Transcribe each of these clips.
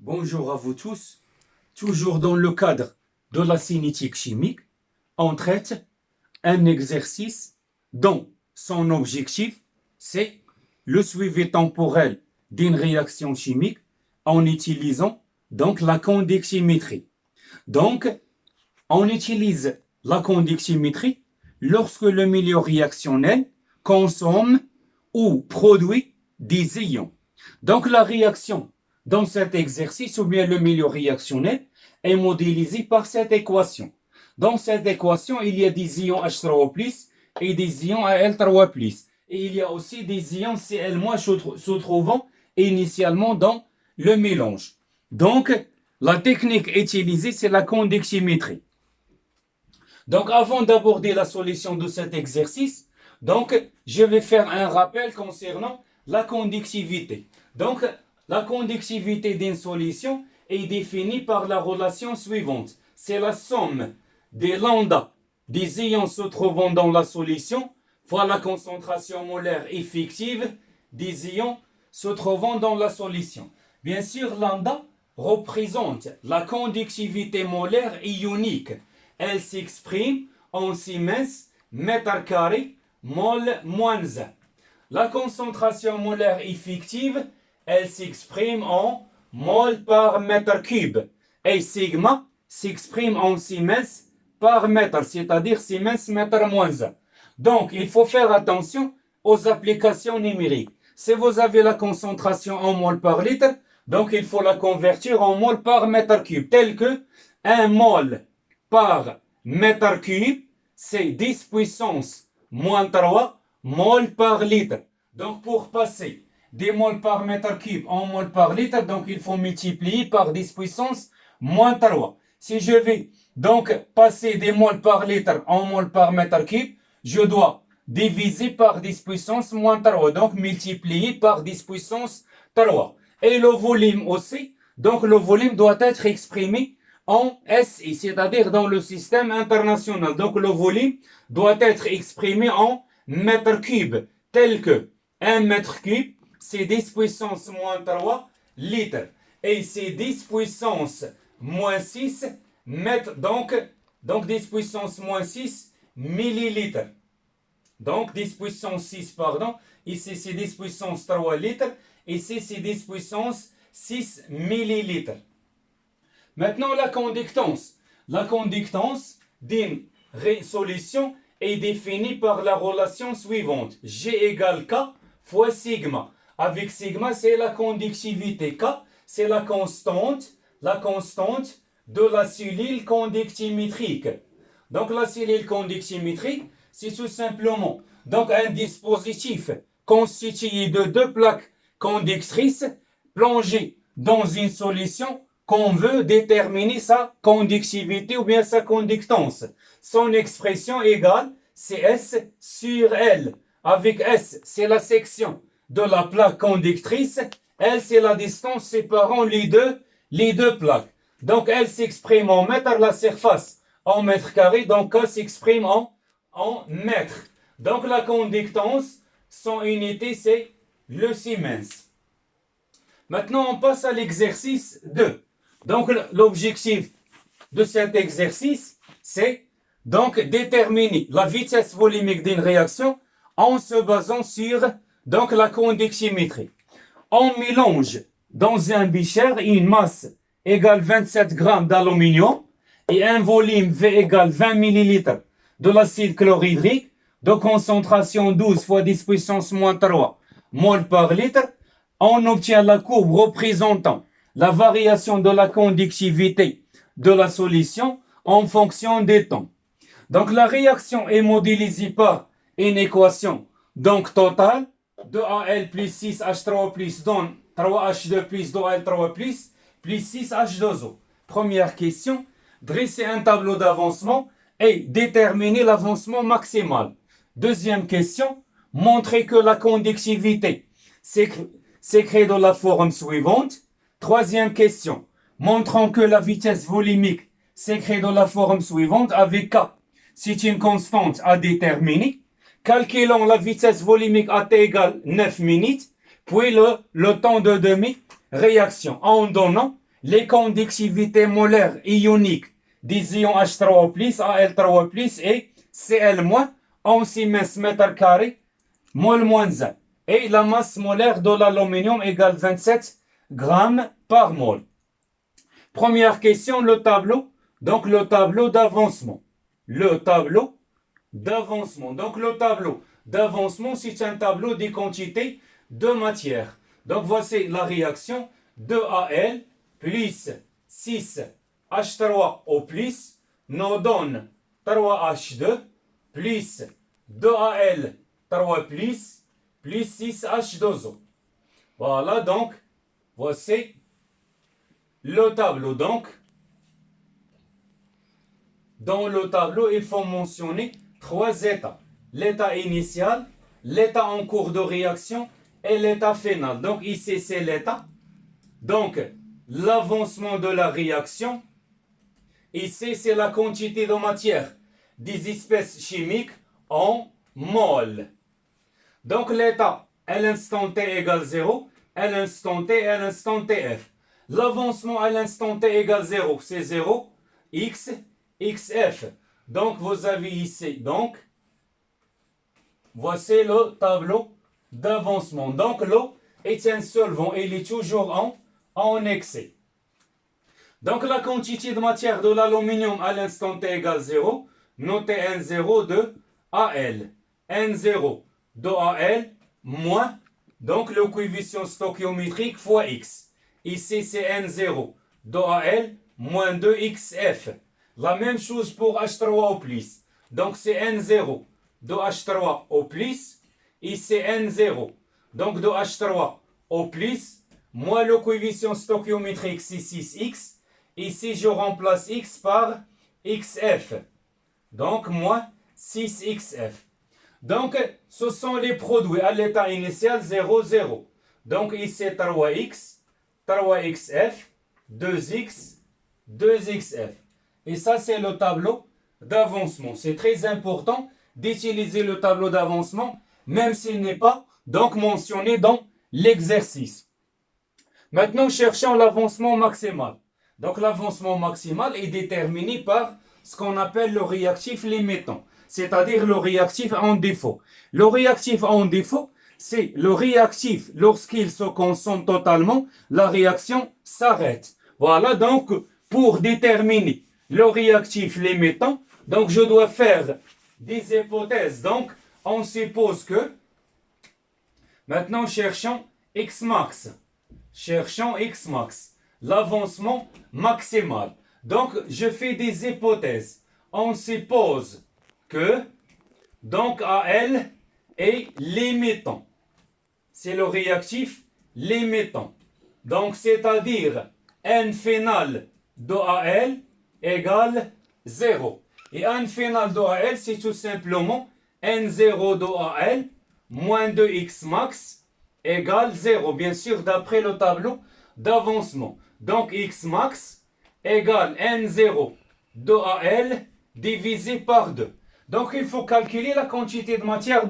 Bonjour à vous tous. Toujours dans le cadre de la cinétique chimique, on traite un exercice dont son objectif, c'est le suivi temporel d'une réaction chimique en utilisant donc la conductimétrie. Donc, on utilise la conductimétrie lorsque le milieu réactionnel consomme ou produit des ions. Donc, la réaction dans cet exercice ou bien le milieu réactionnel est modélisé par cette équation. Dans cette équation, il y a des ions H3O+, et des ions Al3+. Et il y a aussi des ions Cl- se trouvant initialement dans le mélange. Donc, la technique utilisée, c'est la conductimétrie. Donc, avant d'aborder la solution de cet exercice, je vais faire un rappel concernant la conductivité. Donc, la conductivité d'une solution est définie par la relation suivante. C'est la somme des lambda des ions se trouvant dans la solution fois la concentration molaire effective des ions se trouvant dans la solution. Bien sûr, lambda représente la conductivité molaire ionique. Elle s'exprime en Siemens mètre carré mol moins 1. La concentration molaire effective, elle s'exprime en mol par mètre cube. Et sigma s'exprime en Siemens par mètre, c'est-à-dire Siemens mètre moins 1. Donc, il faut faire attention aux applications numériques. Si vous avez la concentration en mol par litre, donc il faut la convertir en mol par mètre cube, tel que 1 mol par mètre cube, c'est 10 puissance moins 3 mol par litre. Donc, pour passer des moles par mètre cube en mol par litre, donc il faut multiplier par 10 puissance moins 3. Si je vais donc passer des moles par litre en moles par mètre cube, je dois diviser par 10 puissance moins 3, donc multiplier par 10 puissance 3. Et le volume aussi, donc le volume doit être exprimé en SI, c'est-à-dire dans le système international. Donc le volume doit être exprimé en mètres cubes, tel que 1 mètre cube, c'est 10 puissance moins 3 litres. Et c'est 10 puissance moins 6 mètres, donc 10 puissance moins 6 millilitres. Donc 10 puissance 6, pardon. Ici c'est 10 puissance 3 litres. Ici c'est 10 puissance 6 millilitres. Maintenant la conductance. La conductance d'une solution est définie par la relation suivante. G égale K fois sigma. Avec sigma, c'est la conductivité. K, c'est la constante de la cellule conductimétrique. Donc la cellule conductimétrique, c'est tout simplement donc un dispositif constitué de deux plaques conductrices plongées dans une solution qu'on veut déterminer sa conductivité ou bien sa conductance. Son expression égale c'est S sur L. Avec S, c'est la section de la plaque conductrice. L, c'est la distance séparant les deux plaques. Donc, elle s'exprime en mètres, la surface en mètres carrés. Donc, K s'exprime en mètres. Donc, la conductance, son unité, c'est le Siemens. Maintenant, on passe à l'exercice 2. Donc, l'objectif de cet exercice, c'est donc déterminer la vitesse volumique d'une réaction en se basant sur donc, la conductimétrie. On mélange dans un bécher une masse égale 27 grammes d'aluminium et un volume V égale 20 millilitres de l'acide chlorhydrique de concentration 12 fois 10 puissance moins 3 mol par litre. On obtient la courbe représentant la variation de la conductivité de la solution en fonction des temps. Donc la réaction est modélisée par une équation donc totale 2Al plus 6H3O plus donne 3H2 plus 2Al3 plus 6H2O. Première question, dresser un tableau d'avancement et déterminer l'avancement maximal. Deuxième question, montrer que la conductivité s'écrit de la forme suivante. Troisième question, montrant que la vitesse volumique s'écrit de la forme suivante avec K. C'est une constante à déterminer. Calculons la vitesse volumique à t égale 9 minutes, puis le temps de demi-réaction en donnant les conductivités molaires ioniques des ions H3+, Al3+, et Cl- en 6 mètres carrés, mol moins 1. Et la masse molaire de l'aluminium égale 27 grammes par mol. Première question, le tableau. Donc le tableau d'avancement. Le tableau d'avancement. Donc le tableau d'avancement, c'est un tableau des quantités de matière. Donc voici la réaction. 2Al plus 6H3O+, nous donne 3H2 plus 2Al 3 plus 6H2O. Voilà, donc voici le tableau. Donc dans le tableau, il faut mentionner 3 états. L'état initial, l'état en cours de réaction et l'état final. Donc ici, c'est l'état. Donc, l'avancement de la réaction. Ici, c'est la quantité de matière des espèces chimiques en mol. Donc, l'état à l'instant t égale 0, à l'instant t et à l'instant tf. L'avancement à l'instant t égale 0, c'est 0, x, xf. Donc, vous avez ici, donc, voici le tableau d'avancement. Donc, l'eau est un solvant, il est toujours en excès. Donc, la quantité de matière de l'aluminium à l'instant t égale 0, notez N0 de Al. N0 de Al moins, donc le coefficient stoichiométrique fois x. Ici, c'est N0 de Al moins 2xf. La même chose pour H3O+. Donc, c'est N0 de H3O+. Ici, N0 donc de H3O+, moins le coefficient stoichiométrique, c'est 6x. Ici, je remplace x par xf. Donc, moins 6xf. Donc, ce sont les produits à l'état initial 0, 0. Donc, ici, 3x, 3xf, 2x, 2xf. Et ça, c'est le tableau d'avancement. C'est très important d'utiliser le tableau d'avancement, même s'il n'est pas donc mentionné dans l'exercice. Maintenant, cherchons l'avancement maximal. Donc, l'avancement maximal est déterminé par ce qu'on appelle le réactif limitant, c'est-à-dire le réactif en défaut. Le réactif en défaut, c'est le réactif, lorsqu'il se consomme totalement, la réaction s'arrête. Voilà, donc, pour déterminer le réactif limitant, donc je dois faire des hypothèses. Donc, on suppose que, maintenant, cherchons X max. Cherchons X max, l'avancement maximal. Donc, je fais des hypothèses. On suppose que, donc, AL est limitant. C'est le réactif limitant. Donc, c'est-à-dire N final de AL égale 0. Et N final de AL, c'est tout simplement N0 de AL moins 2X max égale 0. Bien sûr, d'après le tableau d'avancement. Donc, X max égale N0 de AL divisé par 2. Donc, il faut calculer la quantité de matière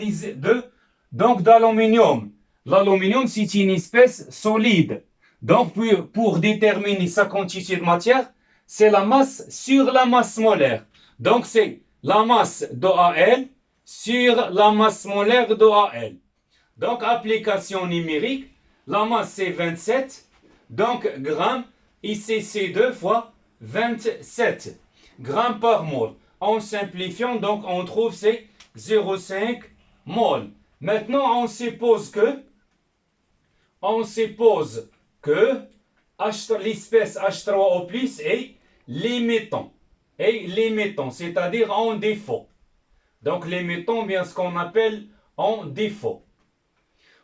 d'aluminium. L'aluminium, c'est une espèce solide. Donc, pour déterminer sa quantité de matière, c'est la masse sur la masse molaire. Donc, c'est la masse de Al sur la masse molaire de Al. Donc, application numérique, la masse c'est 27. Donc, grammes, ici c'est 2 fois 27 grammes par mol. En simplifiant, donc on trouve c'est 0,5 mol. Maintenant, on suppose que l'espèce H3O+ est limitant. C'est-à-dire en défaut. Donc, limitant, bien ce qu'on appelle en défaut.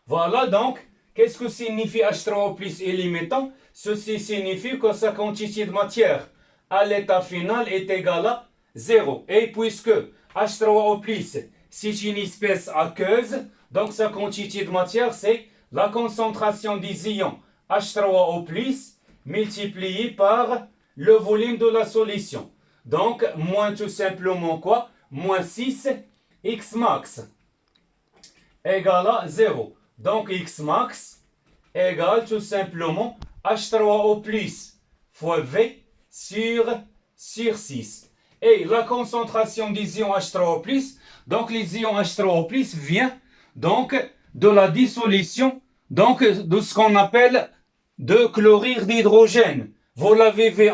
Voilà donc, qu'est-ce que signifie H3O+ est limitant? Ceci signifie que sa quantité de matière à l'état final est égale à 0. Et puisque H3O+, c'est une espèce aqueuse, donc sa quantité de matière, c'est la concentration des ions H3O+, multipliée par le volume de la solution. Donc, moins tout simplement quoi? Moins 6 X max égale à 0. Donc, X max égale tout simplement H3O+, fois V sur 6. Et la concentration des ions H3O+, donc les ions H3O+, vient donc de la dissolution donc de ce qu'on appelle de chlorure d'hydrogène. Vous l'avez vu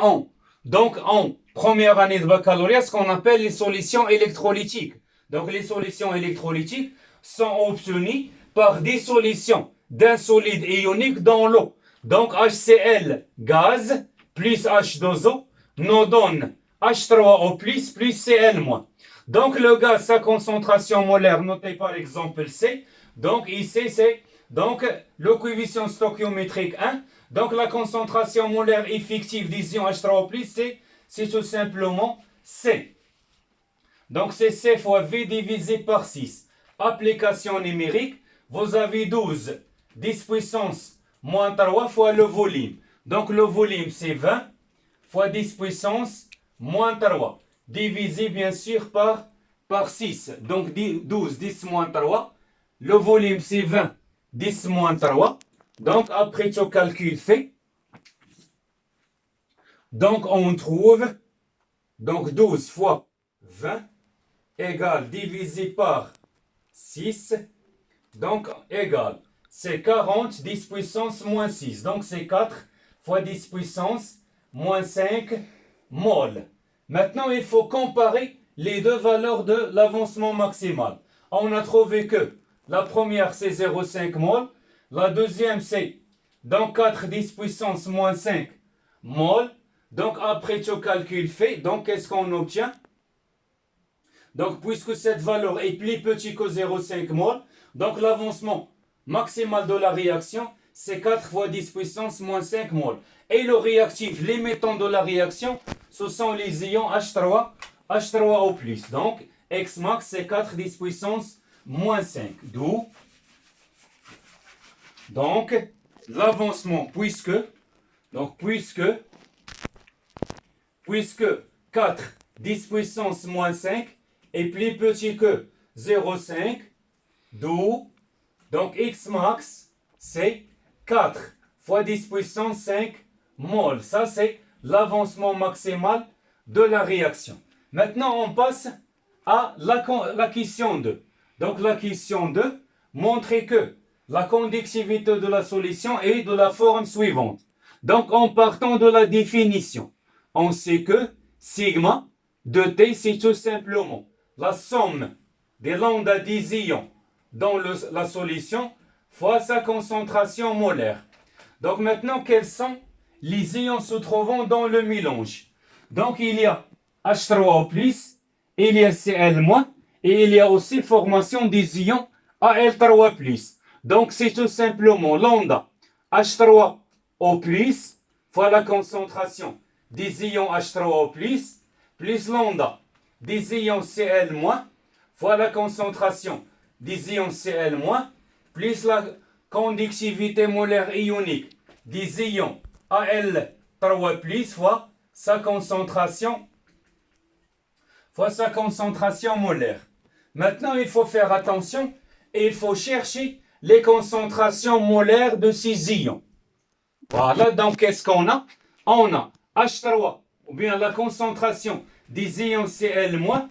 donc en première année de baccalauréat, ce qu'on appelle les solutions électrolytiques. Donc les solutions électrolytiques sont obtenues par dissolution d'un solide ionique dans l'eau. Donc HCl gaz plus H2O nous donne H3O plus Cl-. Donc le gaz, sa concentration molaire, notée par exemple C. Donc ici c'est donc le coefficient stoichiométrique 1. Donc la concentration molaire effective des ions H3O+, c'est tout simplement C. Donc c'est C fois V divisé par 6. Application numérique, vous avez 12 10 puissance moins 3 fois le volume. Donc le volume c'est 20 fois 10 puissance moins 3. Divisé bien sûr par 6. Donc 12 10 moins 3. Le volume c'est 20 10 moins 3. Donc après ce calcul fait, donc on trouve donc 12 fois 20 égale divisé par 6, donc égale, c'est 40 10 puissance moins 6, donc c'est 4 fois 10 puissance moins 5 mol. Maintenant il faut comparer les deux valeurs de l'avancement maximal. On a trouvé que la première c'est 0,5 mol, la deuxième c'est donc 4 10 puissance moins 5 mol. Donc après ce calcul fait, donc qu'est-ce qu'on obtient? Donc puisque cette valeur est plus petite que 0,5 mol, donc l'avancement maximal de la réaction c'est 4 fois 10 puissance moins 5 mol. Et le réactif limitant de la réaction, ce sont les ions H3O+. Donc X max c'est 4 10 puissance moins 5. D'où donc l'avancement puisque 4 10 puissance moins 5 est plus petit que 0,5, d'où donc X max c'est 4 fois 10 puissance 5 mol. Ça c'est l'avancement maximal de la réaction. Maintenant on passe à la question 2. Donc la question 2 montre que la conductivité de la solution est de la forme suivante. Donc en partant de la définition, on sait que sigma de T c'est tout simplement la somme des lambda des ions dans la solution fois sa concentration molaire. Donc maintenant, quels sont les ions se trouvant dans le mélange? Donc il y a H3O+, il y a Cl-, et il y a aussi formation des ions Al3+. Donc c'est tout simplement lambda H3O+, fois la concentration des ions H3O+, plus lambda des ions Cl-, fois la concentration des ions Cl-, plus la conductivité molaire ionique des ions Al3+, fois sa concentration molaire. Maintenant, il faut faire attention et il faut chercher les concentrations molaires de ces ions. Voilà, donc qu'est-ce qu'on a? On a H3, ou bien la concentration des ions Cl-,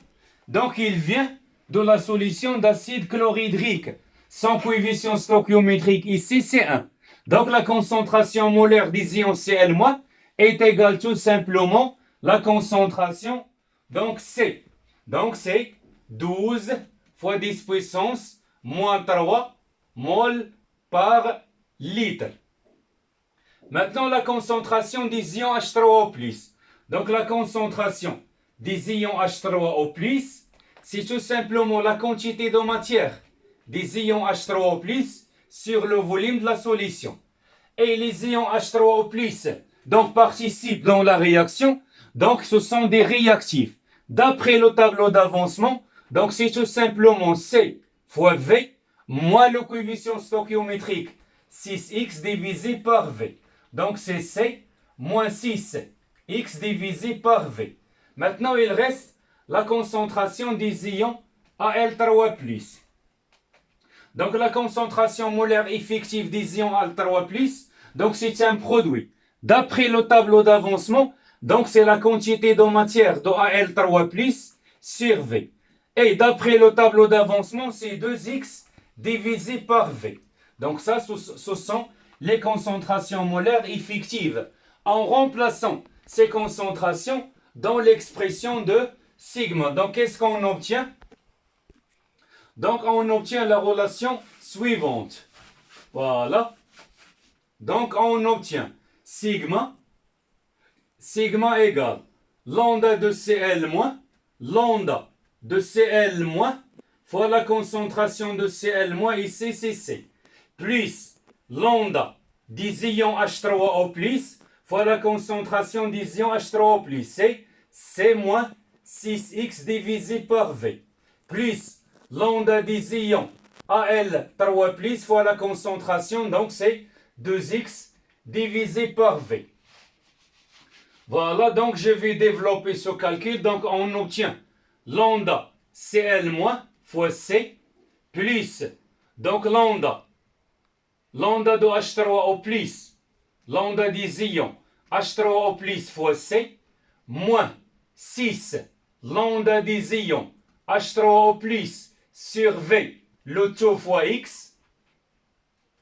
donc il vient de la solution d'acide chlorhydrique. Son coefficient stoichiométrique ici, c'est 1. Donc la concentration molaire des ions Cl- est égale tout simplement la concentration, donc C. Donc c'est 12 fois 10 puissance moins 3 mol par litre. Maintenant la concentration des ions H3O+. Donc la concentration des ions H3O+, c'est tout simplement la quantité de matière des ions H3O+, sur le volume de la solution. Et les ions H3O+, donc participent dans la réaction, donc ce sont des réactifs. D'après le tableau d'avancement, donc c'est tout simplement C fois V, moins le coefficient stoichiométrique 6x divisé par V. Donc c'est C moins 6x divisé par V. Maintenant il reste la concentration des ions Al3+. Donc la concentration molaire effective des ions Al3+, donc c'est un produit D'après le tableau d'avancement, donc c'est la quantité de matière de AL3 plus sur V. Et d'après le tableau d'avancement, c'est 2X divisé par V. Donc ça, ce sont les concentrations molaires effectives. En remplaçant ces concentrations dans l'expression de sigma. Donc qu'est-ce qu'on obtient? Donc on obtient la relation suivante. Voilà. Donc on obtient sigma égale lambda de Cl moins, lambda de Cl moins, fois la concentration de Cl moins ici, c'est C, plus lambda des ions H3O+, fois la concentration des ions H3O+, c'est C moins 6X divisé par V, plus lambda des ions Al3+, fois la concentration, donc c'est 2X divisé par V. Voilà, donc je vais développer ce calcul. Donc on obtient lambda Cl- fois C plus, donc lambda de H3O+, lambda des ions H3O+, fois C, moins 6 lambda des ions H3O+, sur V, le tout fois X.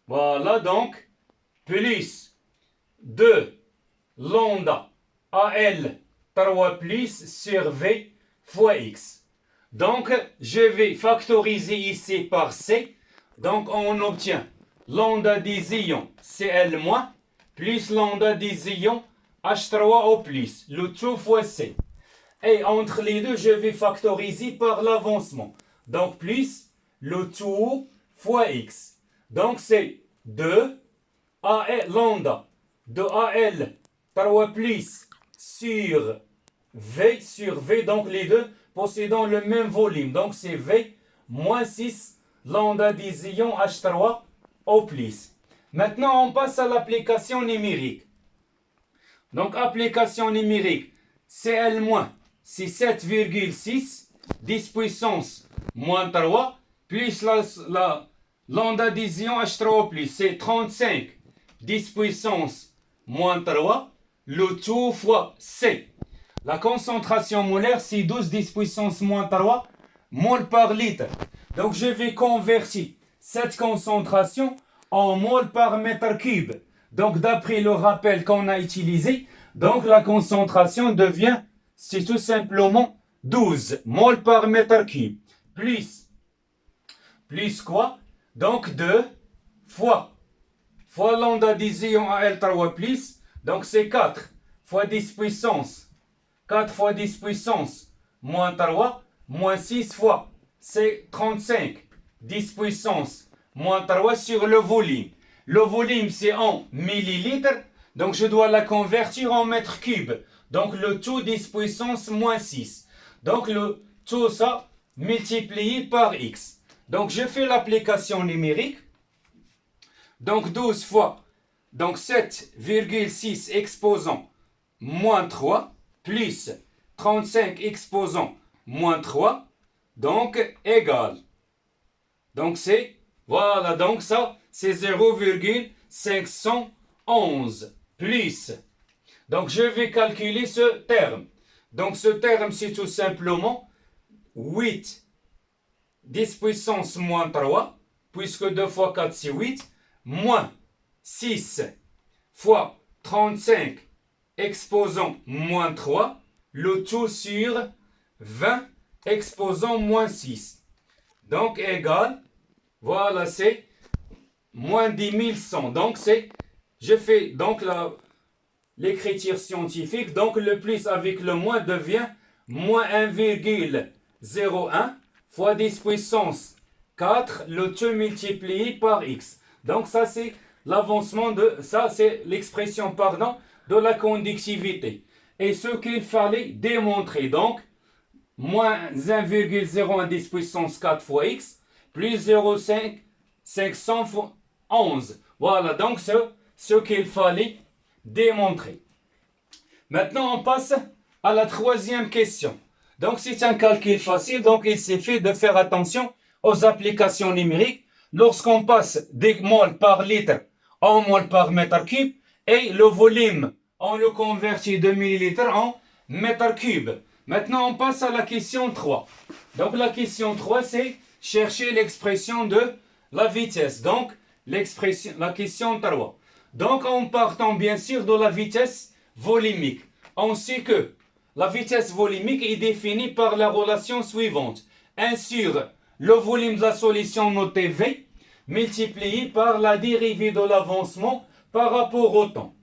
Voilà, donc, plus 2 lambda Al3 sur V fois X. Donc, je vais factoriser ici par C. Donc, on obtient lambda des ions Cl- plus lambda des ions H3O+, le tout fois C. Et entre les deux, je vais factoriser par l'avancement. Donc, plus le tout fois X. Donc, c'est 2 lambda de Al3 sur V, donc les deux possédant le même volume. Donc, c'est V moins 6 lambda des ions H3O+. Maintenant, on passe à l'application numérique. Donc, application numérique, Cl-, c'est 7,6, 10 puissance moins 3, plus la lambda des ions H3O+, c'est 35, 10 puissance moins 3, le tout fois C. La concentration molaire, c'est 12, 10 puissance moins 3, mol par litre. Donc, je vais convertir cette concentration en mol par mètre cube. Donc, d'après le rappel qu'on a utilisé, donc la concentration devient, c'est tout simplement 12 mol par mètre cube. Plus quoi? Donc, 2 fois lambda des ions Al3+, donc c'est 4 fois 10 puissance. 4 fois 10 puissance moins 3, moins 6 fois, c'est 35. 10 puissance moins 3 sur le volume. Le volume, c'est en millilitres, donc je dois la convertir en mètres cubes. Donc le tout 10 puissance moins 6. Donc le tout ça multiplié par X. Donc je fais l'application numérique. Donc 12 fois, donc 7,6 exposant moins 3, plus 35 exposant moins 3, donc égal. Donc c'est, voilà, donc ça, c'est 0,511 plus. Donc je vais calculer ce terme. Donc ce terme, c'est tout simplement 8, 10 puissance moins 3, puisque 2 fois 4, c'est 8, moins 6 fois 35 exposant moins 3, le tout sur 20 exposant moins 6. Donc égal, voilà, c'est moins 10 100. Donc c'est, je fais donc l'écriture scientifique, donc le plus avec le moins devient moins 1,01 fois 10 puissance 4, le tout multiplié par X. Donc ça c'est l'avancement de, ça c'est l'expression, pardon, de la conductivité. Et ce qu'il fallait démontrer, donc, moins 1,01 10 puissance 4 fois X, plus 0,511. Voilà, donc ce qu'il fallait démontrer. Maintenant, on passe à la troisième question. Donc, c'est un calcul facile, donc il suffit de faire attention aux applications numériques. Lorsqu'on passe des moles par litre en moles par mètre cube, Et le volume, on le convertit de millilitres en mètres cubes. Maintenant, on passe à la question 3. Donc, la question 3, c'est chercher l'expression de la vitesse. Donc, la question 3. Donc, en partant bien sûr de la vitesse volumique, on sait que la vitesse volumique est définie par la relation suivante. 1 sur le volume de la solution notée V multiplié par la dérivée de l'avancement par rapport au temps.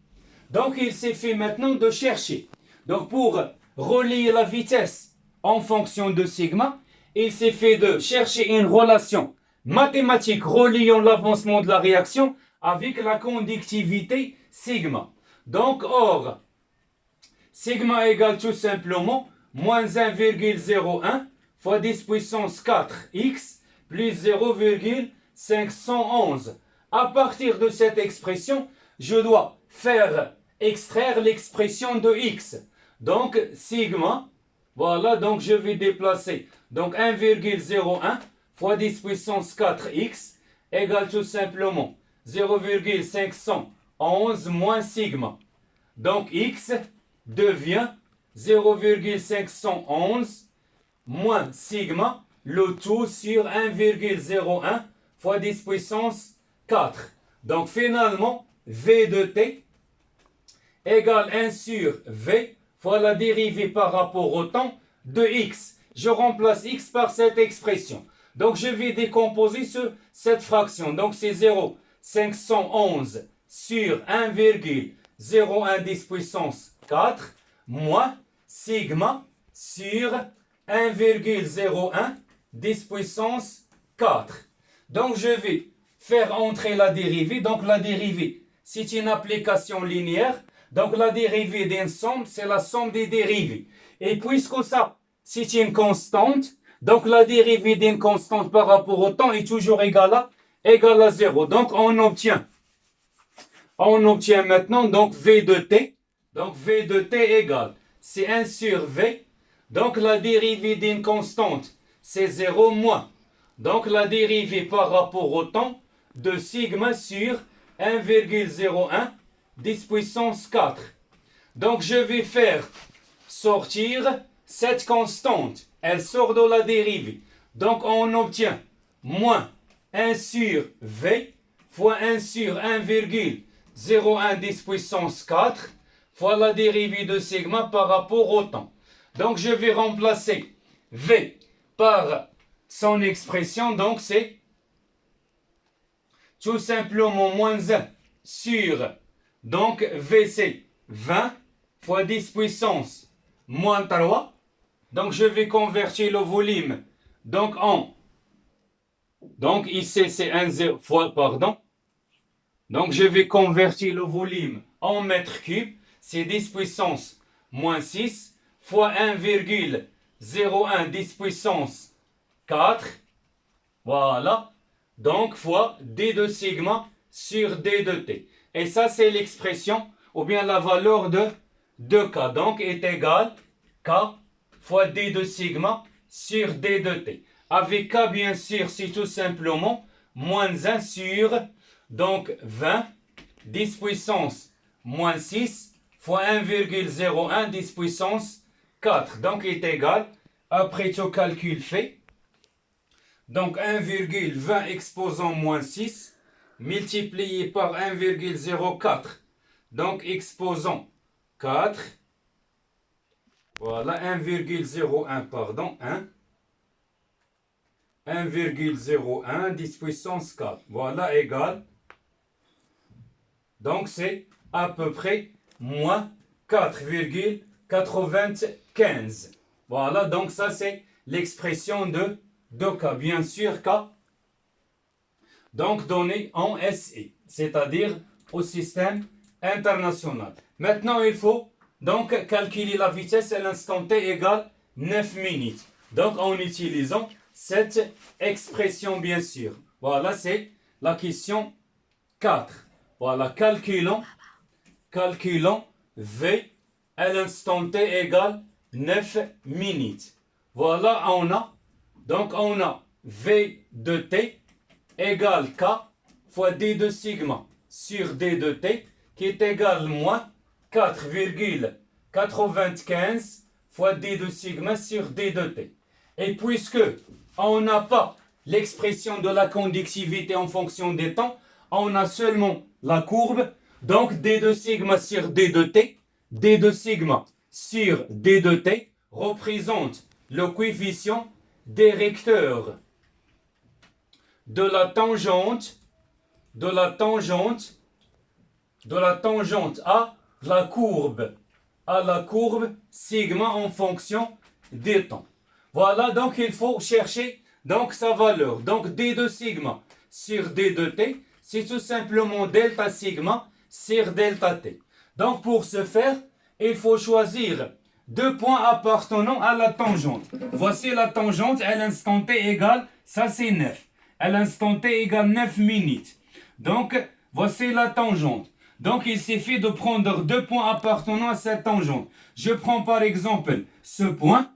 Donc, il s'est fait maintenant de chercher. Donc, pour relier la vitesse en fonction de sigma, il s'est fait de chercher une relation mathématique reliant l'avancement de la réaction avec la conductivité sigma. Donc, or, sigma égale tout simplement moins 1,01 fois 10 puissance 4x plus 0,511. À partir de cette expression, je dois faire extraire l'expression de x. Donc, sigma, voilà, donc je vais déplacer. Donc, 1,01 fois 10 puissance 4x égale tout simplement 0,511 moins sigma. Donc, x devient 0,511 moins sigma, le tout sur 1,01 fois 10 puissance 4. Donc, finalement, V de t égale 1 sur V fois la dérivée par rapport au temps de x. Je remplace x par cette expression. Donc, je vais décomposer cette fraction. Donc, c'est 0,511 sur 1,01 10 puissance 4 moins sigma sur 1,01 10 puissance 4. Donc, je vais faire entrer la dérivée. Donc, la dérivée, c'est une application linéaire. Donc, la dérivée d'une somme, c'est la somme des dérivées. Et puisque ça, c'est une constante, donc la dérivée d'une constante par rapport au temps est toujours égale à 0. Donc, on obtient maintenant donc V de t. Donc, V de t égale, c'est 1 sur V. Donc, la dérivée d'une constante, c'est 0 moins. Donc, la dérivée par rapport au temps de sigma sur 1,01 10 puissance 4. Donc, je vais faire sortir cette constante. Elle sort de la dérivée. Donc, on obtient moins 1 sur V fois 1 sur 1,01 10 puissance 4 fois la dérivée de sigma par rapport au temps. Donc, je vais remplacer V par son expression. Donc, c'est tout simplement moins 1 sur, donc, V, c'est 20 fois 10 puissance moins 3. Donc, je vais convertir le volume, donc, donc, ici, c'est 1 fois, pardon. Donc, je vais convertir le volume en mètres cubes. C'est 10 puissance moins 6 fois 1,01 10 puissance 4. Voilà. Donc, fois d de sigma sur d de t. Et ça, c'est l'expression, ou bien la valeur de 2k. Donc, est égal k fois d de sigma sur d de t. Avec k, bien sûr, c'est tout simplement moins 1 sur, donc, 20, 10 puissance moins 6 fois 1,01 10 puissance 4. Donc, est égal, après tout calcul fait, donc 1,20 exposant moins 6 multiplié par 1,04. Donc, exposant 4. Voilà, 1,01, pardon, 1. 1,01 10 puissance 4. Voilà, égal. Donc, c'est à peu près moins 4,95. Voilà, donc ça, c'est l'expression de k. Bien sûr, k, donc donné en SI, c'est-à-dire au système international. Maintenant, il faut donc calculer la vitesse à l'instant t égale 9 minutes. Donc, en utilisant cette expression, bien sûr. Voilà, c'est la question 4. Voilà, calculons V à l'instant t égale 9 minutes. Voilà, on a V de t égale k fois d de sigma sur d de t. qui est égal moins 4,95 fois d de sigma sur d de t. Et puisque on n'a pas l'expression de la conductivité en fonction des temps, on a seulement la courbe, donc d de sigma sur d de t, d de sigma sur d de t représente le coefficient directeur de la tangente à la courbe sigma en fonction des temps. Voilà, donc il faut chercher donc sa valeur. Donc d de sigma sur d de t, c'est tout simplement delta sigma sur delta t. Donc pour ce faire, il faut choisir deux points appartenant à la tangente. Voici la tangente à l'instant t égale, ça c'est 9. À l'instant t égale 9 minutes. Donc voici la tangente. Donc il suffit de prendre deux points appartenant à cette tangente. Je prends par exemple ce point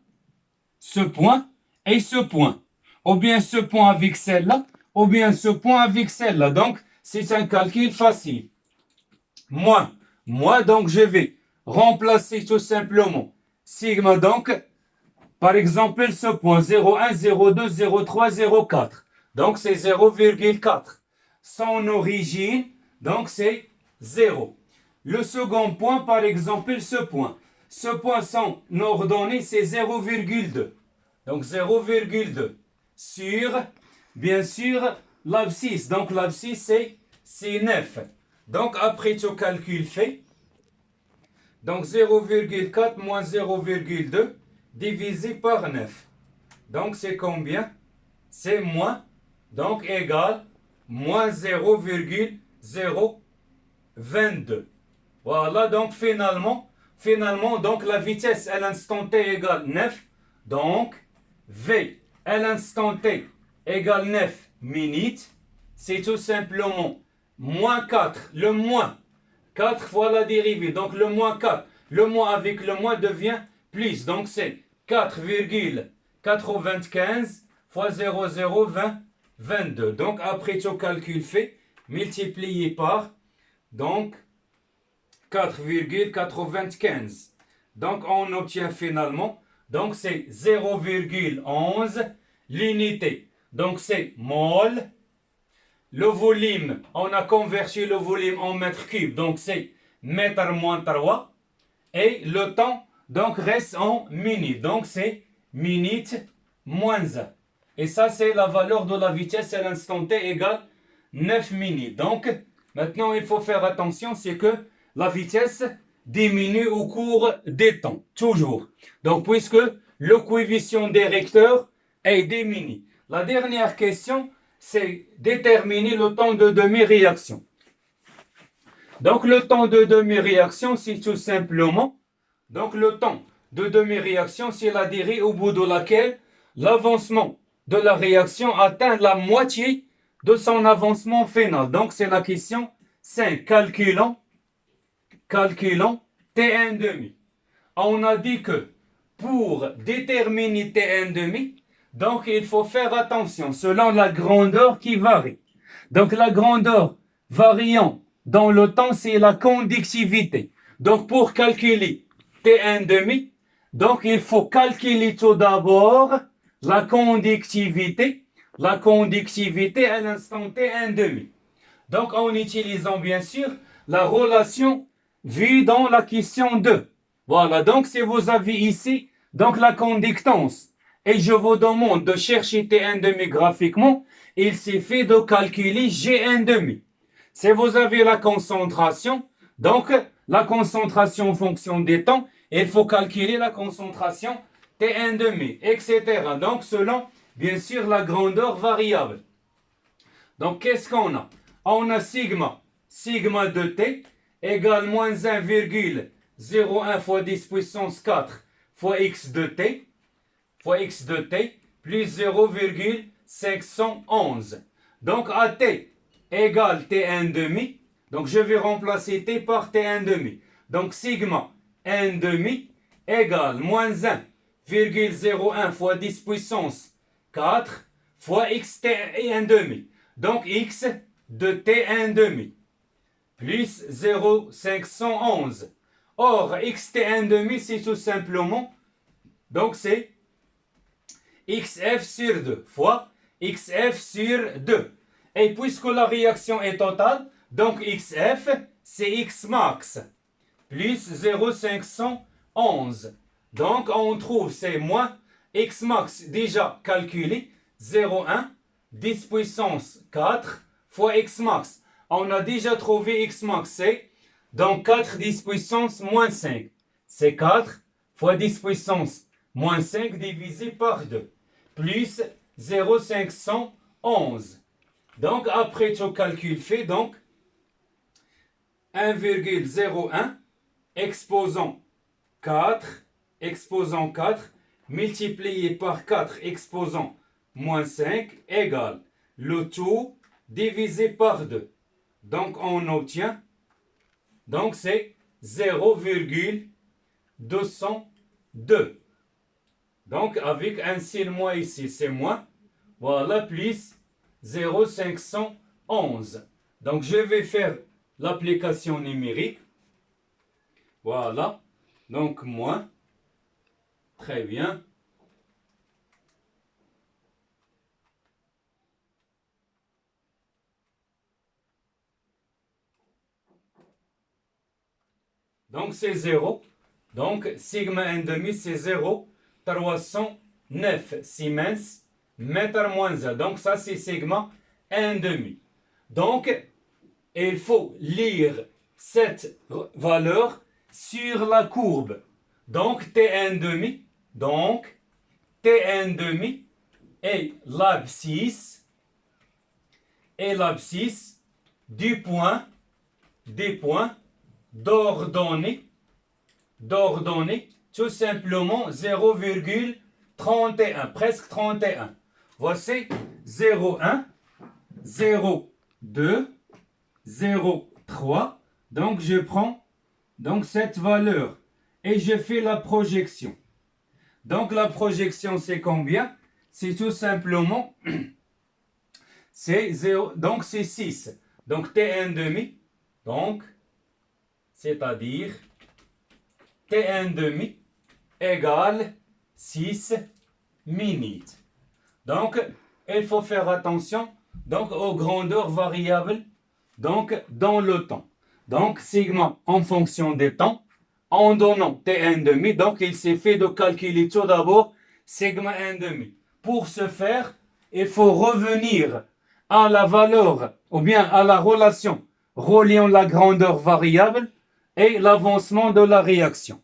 et ce point. Ou bien ce point avec celle-là, ou bien ce point avec celle-là. Donc c'est un calcul facile. Moi, donc je vais remplacer tout simplement sigma, donc par exemple ce point 0,1, 0,2, 0,3, 0,4. Donc c'est 0,4. Son origine, donc c'est 0. Le second point, par exemple ce point. Ce point son ordonnée, c'est 0,2. Donc 0,2 sur, bien sûr, l'abscisse. Donc l'abscisse, c'est 9. Donc après tout calcul fait, donc 0,4 moins 0,2 divisé par 9. Donc c'est combien? C'est moins, donc égal, moins 0,022. Voilà, donc finalement, donc la vitesse à l'instant t égale 9. Donc, V à l'instant t égale 9 minutes. C'est tout simplement moins 4, le moins 4 fois la dérivée. Donc le moins 4, le moins avec le moins devient plus. Donc c'est 4,95 fois 0,022. Donc après tout calcul fait, multiplié par donc 4,95. Donc on obtient finalement, donc c'est 0,11 l'unité. Donc c'est mol. Le volume, on a converti le volume en mètres cubes, donc c'est mètre moins 3. Et le temps, donc reste en minutes, donc c'est minutes moins 1. Et ça, c'est la valeur de la vitesse à l'instant t égale 9 minutes. Donc, maintenant, il faut faire attention, c'est que la vitesse diminue au cours des temps, toujours. Donc, puisque le coefficient directeur est diminué. La dernière question, c'est déterminer le temps de demi-réaction. Donc, le temps de demi-réaction, c'est tout simplement, donc le temps de demi-réaction, c'est la durée au bout de laquelle l'avancement de la réaction atteint la moitié de son avancement final. Donc, c'est la question 5. Calculons T1,5. On a dit que pour déterminer T1,5, donc il faut faire attention selon la grandeur qui varie. Donc, la grandeur variant dans le temps, c'est la conductivité. Donc, pour calculer T1,5, donc il faut calculer tout d'abord la conductivité à l'instant T1,5. Donc, en utilisant bien sûr la relation vue dans la question 2. Voilà, donc si vous avez ici donc la conductance et je vous demande de chercher T1,5 graphiquement, il suffit de calculer G1,5. Si vous avez la concentration, donc la concentration en fonction des temps, il faut calculer la concentration T1,5, etc. Donc selon, bien sûr, la grandeur variable. Donc qu'est-ce qu'on a? On a sigma de t égale moins 1,01 fois 10 puissance 4 fois x de t plus 0,511. Donc à t égale T1,5. Donc je vais remplacer T par T1,5. Donc sigma 1,5 égale moins 1,01 fois 10 puissance 4 fois x T1,5. Donc x de T1,5. plus 0,511. Or, xt1,5, c'est tout simplement, donc c'est xf sur 2 fois xf sur 2. Et puisque la réaction est totale, donc xf, c'est x max, plus 0,511. Donc, on trouve, c'est moins x max déjà calculé, 0,1, 10 puissance 4 fois x max. On a déjà trouvé x max, c'est donc 4 10 puissance moins 5. C'est 4 fois 10 puissance moins 5 divisé par 2, plus 0,511. Donc, après tout calcul fait, donc 1,01 exposant 4 multiplié par 4 exposant moins 5 égale le tout divisé par 2. Donc, on obtient, donc c'est 0,202. Donc, avec un signe moins ici, c'est moins. Voilà, plus 0,511. Donc, je vais faire l'application numérique. Voilà. Donc, moins. Très bien. Donc, c'est 0. Donc, sigma 1,5, c'est 0,309 Siemens mètre moins 1. Donc, ça, c'est sigma 1,5. Donc, il faut lire cette valeur sur la courbe. Donc, T1,5. Donc, T1,5 est l'abscisse du point, des points d'ordonnée, tout simplement 0,31, presque 31. Voici 0,1, 0,2, 0,3. Donc, je prends donc cette valeur et je fais la projection. Donc, la projection, c'est combien? C'est tout simplement, c'est 0, donc c'est 6. Donc, T1,5, donc, c'est-à-dire T1,5 égale 6 minutes. Donc, il faut faire attention donc, aux grandeurs variables donc, dans le temps. Donc, sigma en fonction des temps, en donnant T1,5, donc il s'est fait de calculer tout d'abord sigma 1,5. Pour ce faire, il faut revenir à la valeur ou bien à la relation reliant la grandeur variable et l'avancement de la réaction.